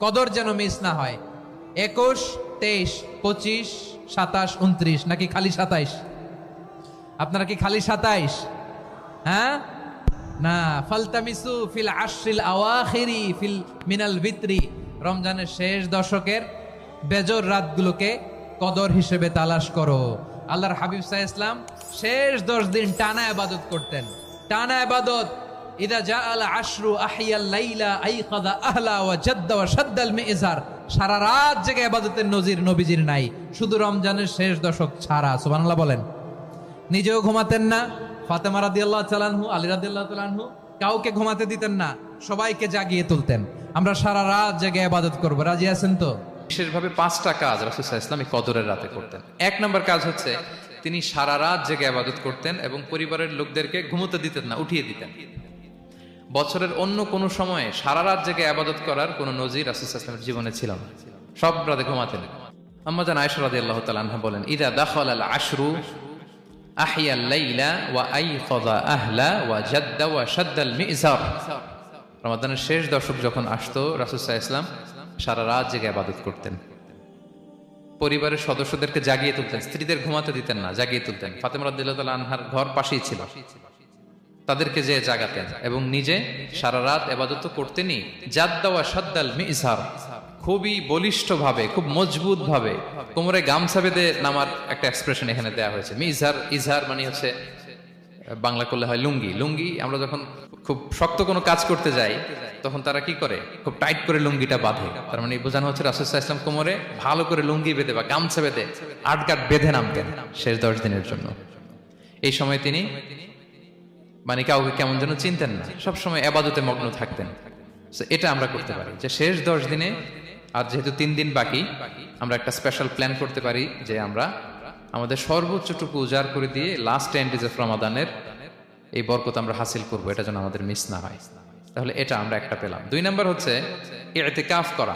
কদর যেন মিস না হয়। 21, 23, 25, 27, 29 নাকি খালি 27? আপনারা কি খালি 27? হ্যাঁ না, ফালতামিসু ফিল আশরিল আওয়াখিরি ফিল মিনাল ভিতরি, রমজানের শেষ দশকের বেজর রাতগুলোকে কদর হিসেবে তালাশ করো। আল্লাহর হাবিব সাল্লাল্লাহু আলাইহি ওয়াসাল্লাম শেষ 10 দিন টানা ইবাদত করতেন, টানা ইবাদত। ইদা জাআল আশরু আহিয়াল লাইলা আইকাদা আহলা ওয়া জাদ্দা ওয়া শাদ্দাল মিজার, সারা রাত জেগে ইবাদতের নজির নবীজির নাই, শুধু রমজানের শেষ দশক ছাড়া। সুবহানাল্লাহ বলেন। নিজেও ঘুমাতেন না, ফাতেমা রাদিয়াল্লাহু তাআলা আনহু, আলী রাদিয়াল্লাহু তাআলা আনহু কাউকে ঘুমাতে দিতেন না, সবাইকে জাগিয়ে তুলতেন। আমরা সারা রাত জেগে ইবাদত করব, রাজি আছেন তো? বিশেষভাবে 5টা কাজ রাসূল সাল্লাল্লাহু আলাইহি ওয়াসাল্লাম কদরের রাতে করতেন। 1 নম্বর কাজ হচ্ছে তিনি সারা রাত জেগে ইবাদত করতেন এবং পরিবারের লোকদেরকে ঘুমোতে দিতেন না, উঠিয়ে দিতেন। বছরের অন্য কোনো সময়ে সারা রাত জেগে ইবাদত করার কোনো নজির রাসূল সাল্লাল্লাহু আলাইহি ওয়াসাল্লামের জীবনে ছিল না, সব রাতে ঘুমাতেন। আম্মা জান আয়েশা রাদিয়াল্লাহু তাআলা আনহা বলেন, ইদা দাখালাল আশরু আহিয়াল লাইলা ওয়া আইকাযা আহলা ওয়া জাদ্দা ওয়া শাদ্দাল মিজার, রমাদানের শেষ দশক যখন আসতো রাসূল সাল্লাল্লাহু আলাইহি ওয়াসাল্লাম সারা রাত জেগে ইবাদত করতেন, পরিবারের সদস্যদেরকে জাগিয়ে তুলতেন, স্ত্রীদের ঘুমাতে দিতেন না, জাগিয়ে তুলতেন। ফাতেমা রাদিয়াল্লাহু তাআলা আনহার ঘর পাশেই ছিল, তাদেরকে যে জাগাতেন এবং নিজে সারা রাত ইবাদত করতেনই। জাদ্দা ওয়া শাদ্দাল মিজার, খুবই বলিষ্ঠ ভাবে, খুব মজবুত ভাবে কোমরে গামছা বেঁধে নামার একটা এক্সপ্রেশন এখানে দেওয়া হয়েছে। মিজার, ইজহার মানে হচ্ছে বাংলা করলে হয় লুঙ্গি। লুঙ্গি আমরা যখন খুব শক্ত কোনো কাজ করতে যাই তখন তারা কি করে, খুব টাইট করে লুঙ্গিটা বাঁধে। তার মানে বোঝানো হচ্ছে রাসূল সাল্লাল্লাহু আলাইহি ওয়াসাল্লাম কোমরে ভালো করে লুঙ্গি বেঁধে বা গামছা বেঁধে আটগাট বেঁধে নামতেন শেষ 10 দিনের জন্য। এই সময় তিনি মানে কাউকে কেমন যেন চিনতেন না, সবসময় ইবাদতে মগ্ন থাকতেন। এটা আমরা করতে পারি যে শেষ 10 দিনে, আর যেহেতু 3 দিন বাকি, আমরা একটা স্পেশাল প্ল্যান করতে পারি যে আমরা আমাদের সর্বোচ্চটুকু উজাড় করে দিয়ে লাস্ট 10 ডেজ অফ রমাদানের এই বরকত আমরা হাসিল করব, এটা যেন আমাদের মিস না হয়। তাহলে এটা আমরা একটা পেলাম। 2 নম্বর হচ্ছে ইতিকাফ করা।